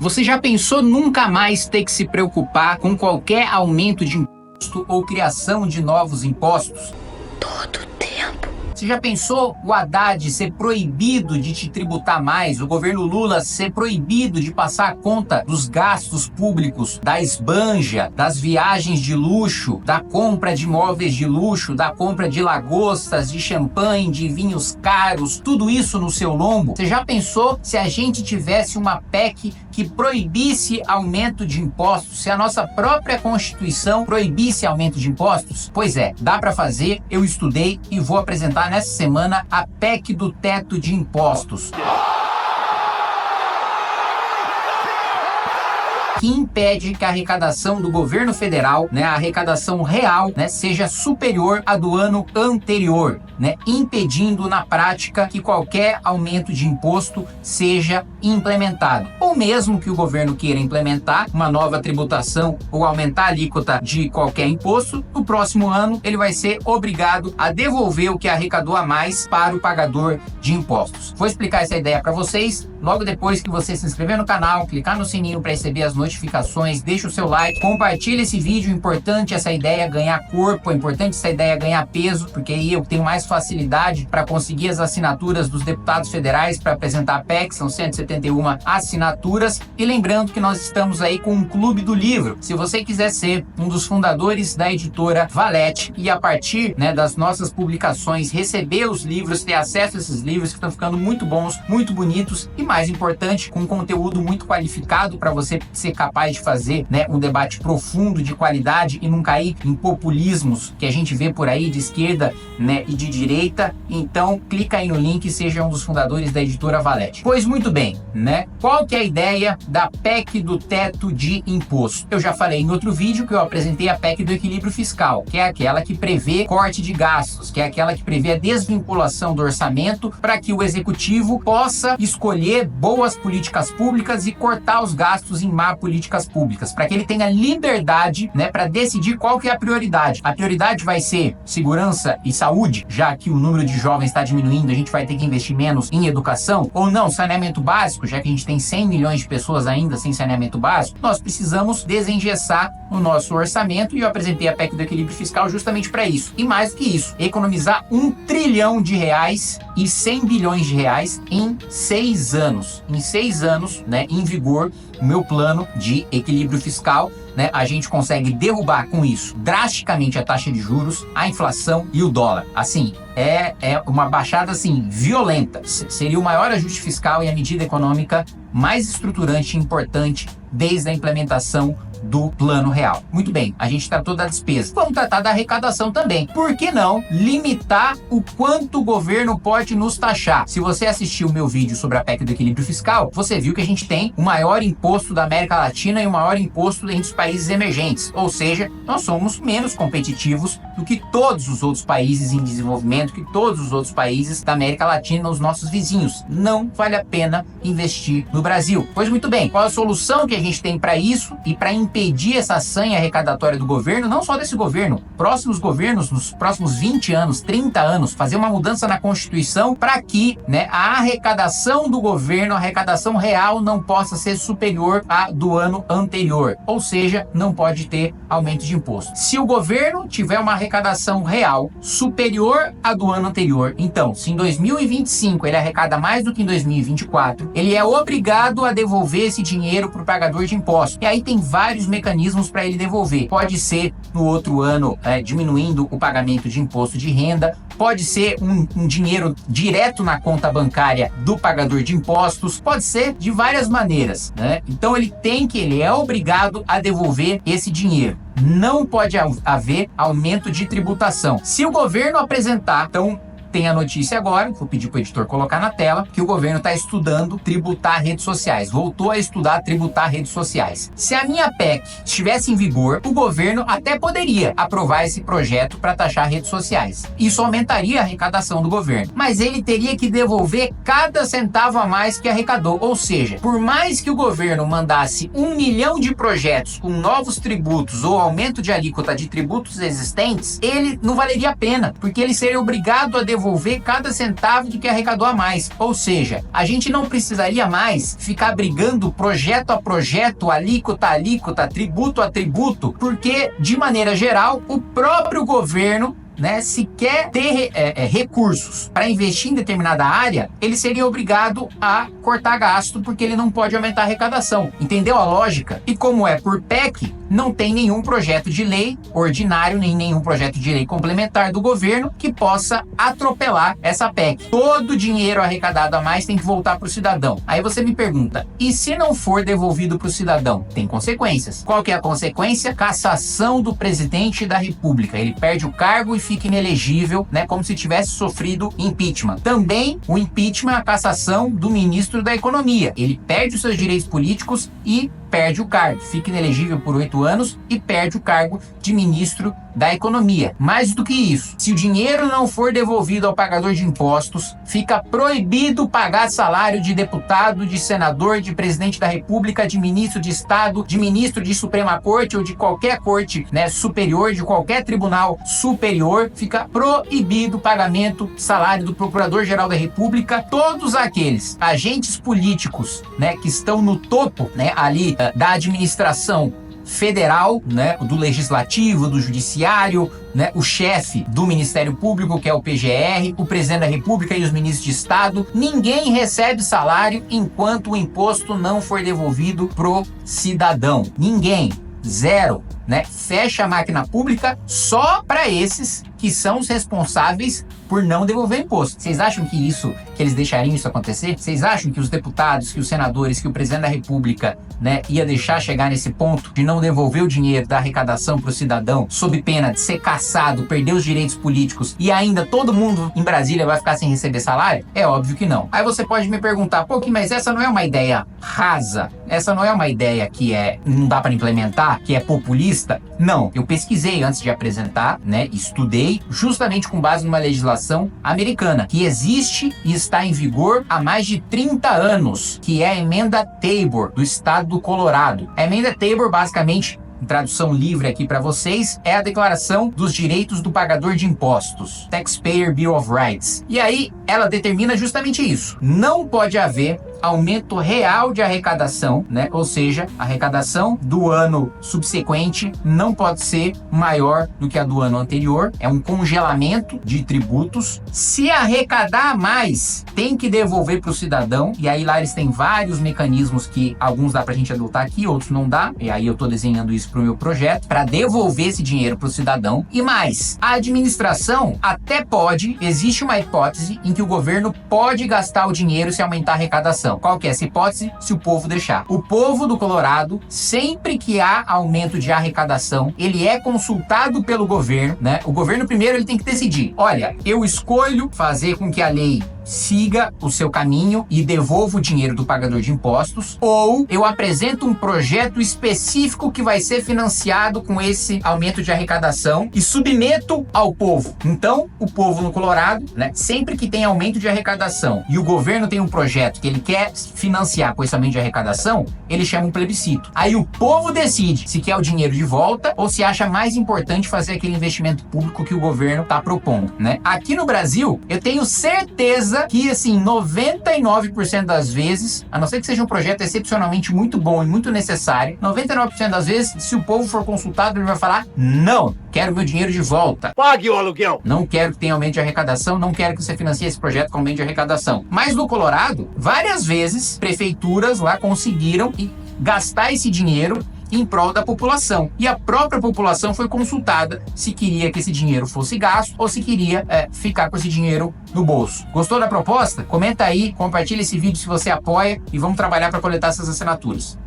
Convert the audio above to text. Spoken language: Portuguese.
Você já pensou nunca mais ter que se preocupar com qualquer aumento de imposto ou criação de novos impostos? Todo tempo. Você já pensou o Haddad ser proibido de te tributar mais, o governo Lula ser proibido de passar a conta dos gastos públicos, da esbanja, das viagens de luxo, da compra de móveis de luxo, da compra de lagostas, de champanhe, de vinhos caros, tudo isso no seu lombo? Você já pensou se a gente tivesse uma PEC que proibisse aumento de impostos, se a nossa própria Constituição proibisse aumento de impostos? Pois é, dá para fazer, eu estudei e vou apresentar nessa semana a PEC do teto de impostos, que impede que a arrecadação do governo federal, a arrecadação real, seja superior à do ano anterior, impedindo na prática que qualquer aumento de imposto seja implementado. Ou mesmo que o governo queira implementar uma nova tributação ou aumentar a alíquota de qualquer imposto, no próximo ano ele vai ser obrigado a devolver o que arrecadou a mais para o pagador de impostos. Vou explicar essa ideia para vocês logo depois que você se inscrever no canal, clicar no sininho para receber as notificações, deixa o seu like, compartilha esse vídeo. É importante essa ideia ganhar corpo, é importante essa ideia ganhar peso, porque aí eu tenho mais facilidade para conseguir as assinaturas dos deputados federais para apresentar a PEC, são 171 assinaturas. E lembrando que nós estamos aí com um clube do livro. Se você quiser ser um dos fundadores da editora Valete e a partir das nossas publicações receber os livros, ter acesso a esses livros que estão ficando muito bons, muito bonitos e mais importante, com conteúdo muito qualificado para você ser capaz de fazer um debate profundo, de qualidade e não cair em populismos que a gente vê por aí de esquerda e de direita. Então clica aí no link e seja um dos fundadores da editora Valete. Pois muito bem, qual que é a ideia da PEC do teto de imposto? Eu já falei em outro vídeo que eu apresentei a PEC do equilíbrio fiscal, que é aquela que prevê corte de gastos, que é aquela que prevê a desvinculação do orçamento para que o executivo possa escolher boas políticas públicas e cortar os gastos em má políticas públicas, para que ele tenha liberdade para decidir qual que é a prioridade. A prioridade vai ser segurança e saúde, já que o número de jovens está diminuindo, a gente vai ter que investir menos em educação, ou não, saneamento básico, já que a gente tem 100 milhões de pessoas ainda sem saneamento básico, nós precisamos desengessar o nosso orçamento e eu apresentei a PEC do equilíbrio fiscal justamente para isso. E mais do que isso, economizar R$1 trilhão e 100 bilhões de reais em 6 anos. Em 6 anos, em vigor, o meu plano de equilíbrio fiscal, a gente consegue derrubar com isso drasticamente a taxa de juros, a inflação e o dólar. Assim, é uma baixada violenta. Seria o maior ajuste fiscal e a medida econômica mais estruturante e importante desde a implementação do Plano Real. Muito bem, a gente tratou da despesa. Vamos tratar da arrecadação também. Por que não limitar o quanto o governo pode nos taxar? Se você assistiu o meu vídeo sobre a PEC do equilíbrio fiscal, você viu que a gente tem o maior imposto da América Latina e o maior imposto entre os países emergentes. Ou seja, nós somos menos competitivos do que todos os outros países em desenvolvimento, que todos os outros países da América Latina, os nossos vizinhos. Não vale a pena investir no Brasil. Pois muito bem, qual a solução que a gente tem para isso e para impedir essa sanha arrecadatória do governo, não só desse governo, próximos governos, nos próximos 20 anos, 30 anos, fazer uma mudança na Constituição para que a arrecadação do governo, a arrecadação real, não possa ser superior à do ano anterior. Ou seja, não pode ter aumento de imposto. Se o governo tiver uma arrecadação real superior à do ano anterior, então, se em 2025 ele arrecada mais do que em 2024, ele é obrigado a devolver esse dinheiro para o pagador de impostos. E aí tem vários mecanismos para ele devolver. Pode ser no outro ano diminuindo o pagamento de imposto de renda, pode ser um dinheiro direto na conta bancária do pagador de impostos, pode ser de várias maneiras, Então ele é obrigado a devolver esse dinheiro. Não pode haver aumento de tributação. Se o governo apresentar, então tem a notícia agora, vou pedir para o editor colocar na tela, que o governo está estudando tributar redes sociais. Voltou a estudar tributar redes sociais. Se a minha PEC estivesse em vigor, o governo até poderia aprovar esse projeto para taxar redes sociais. Isso aumentaria a arrecadação do governo. Mas ele teria que devolver cada centavo a mais que arrecadou. Ou seja, por mais que o governo mandasse 1 milhão de projetos com novos tributos ou aumento de alíquota de tributos existentes, ele não valeria a pena, porque ele seria obrigado a devolver devolver cada centavo do que arrecadou a mais. Ou seja, a gente não precisaria mais ficar brigando projeto a projeto, alíquota a alíquota, tributo a tributo, porque, de maneira geral, o próprio governo, se quer ter recursos para investir em determinada área, ele seria obrigado a cortar gasto, porque ele não pode aumentar a arrecadação. Entendeu a lógica? E como é por PEC, não tem nenhum projeto de lei ordinário, nem nenhum projeto de lei complementar do governo que possa atropelar essa PEC. Todo o dinheiro arrecadado a mais tem que voltar para o cidadão. Aí você me pergunta, e se não for devolvido para o cidadão? Tem consequências. Qual que é a consequência? Cassação do presidente da República. Ele perde o cargo e fica inelegível, como se tivesse sofrido impeachment. Também o impeachment é a cassação do ministro da Economia. Ele perde os seus direitos políticos e perde o cargo, fica inelegível por 8 anos e perde o cargo de ministro da Economia. Mais do que isso, se o dinheiro não for devolvido ao pagador de impostos, fica proibido pagar salário de deputado, de senador, de presidente da República, de ministro de Estado, de ministro de Suprema Corte ou de qualquer corte superior, de qualquer tribunal superior, fica proibido o pagamento salário do Procurador-Geral da República. Todos aqueles agentes políticos que estão no topo ali da administração federal, do legislativo, do judiciário, o chefe do Ministério Público, que é o PGR, o presidente da República e os ministros de Estado, ninguém recebe salário enquanto o imposto não for devolvido pro cidadão. Ninguém. Zero. Fecha a máquina pública só para esses que são os responsáveis por não devolver imposto. Vocês acham que eles deixariam isso acontecer? Vocês acham que os deputados, que os senadores, que o presidente da República, ia deixar chegar nesse ponto de não devolver o dinheiro da arrecadação para o cidadão, sob pena de ser cassado, perder os direitos políticos e ainda todo mundo em Brasília vai ficar sem receber salário? É óbvio que não. Aí você pode me perguntar, mas essa não é uma ideia rasa? Essa não é uma ideia que não dá para implementar, que é populista? Não. Eu pesquisei antes de apresentar, estudei justamente com base numa legislação americana, que existe e está em vigor há mais de 30 anos, que é a Emenda Tabor, do estado do Colorado. A Emenda Tabor, basicamente, em tradução livre aqui para vocês, é a Declaração dos Direitos do Pagador de Impostos, Taxpayer Bill of Rights. E aí, ela determina justamente isso. Não pode haver aumento real de arrecadação, ou seja, a arrecadação do ano subsequente não pode ser maior do que a do ano anterior. É um congelamento de tributos. Se arrecadar mais, tem que devolver para o cidadão, e aí lá eles têm vários mecanismos que alguns dá para a gente adotar aqui, outros não dá, e aí eu estou desenhando isso para o meu projeto, para devolver esse dinheiro para o cidadão. E mais, a administração até pode, existe uma hipótese em que o governo pode gastar o dinheiro se aumentar a arrecadação. Qual que é essa hipótese? Se o povo deixar. O povo do Colorado, sempre que há aumento de arrecadação, ele é consultado pelo governo, O governo primeiro ele tem que decidir. Olha, eu escolho fazer com que a lei siga o seu caminho e devolva o dinheiro do pagador de impostos, ou eu apresento um projeto específico que vai ser financiado com esse aumento de arrecadação e submeto ao povo. Então, o povo no Colorado, sempre que tem aumento de arrecadação e o governo tem um projeto que ele quer financiar com esse aumento de arrecadação, ele chama um plebiscito. Aí o povo decide se quer o dinheiro de volta ou se acha mais importante fazer aquele investimento público que o governo está propondo, Aqui no Brasil, eu tenho certeza que, 99% das vezes, a não ser que seja um projeto excepcionalmente muito bom e muito necessário, 99% das vezes, se o povo for consultado, ele vai falar, não, quero meu dinheiro de volta. Pague o aluguel. Não quero que tenha aumento de arrecadação, não quero que você financie esse projeto com aumento de arrecadação. Mas no Colorado, várias vezes, prefeituras lá conseguiram gastar esse dinheiro em prol da população. E a própria população foi consultada se queria que esse dinheiro fosse gasto ou se queria ficar com esse dinheiro no bolso. Gostou da proposta? Comenta aí, compartilha esse vídeo se você apoia e vamos trabalhar para coletar essas assinaturas.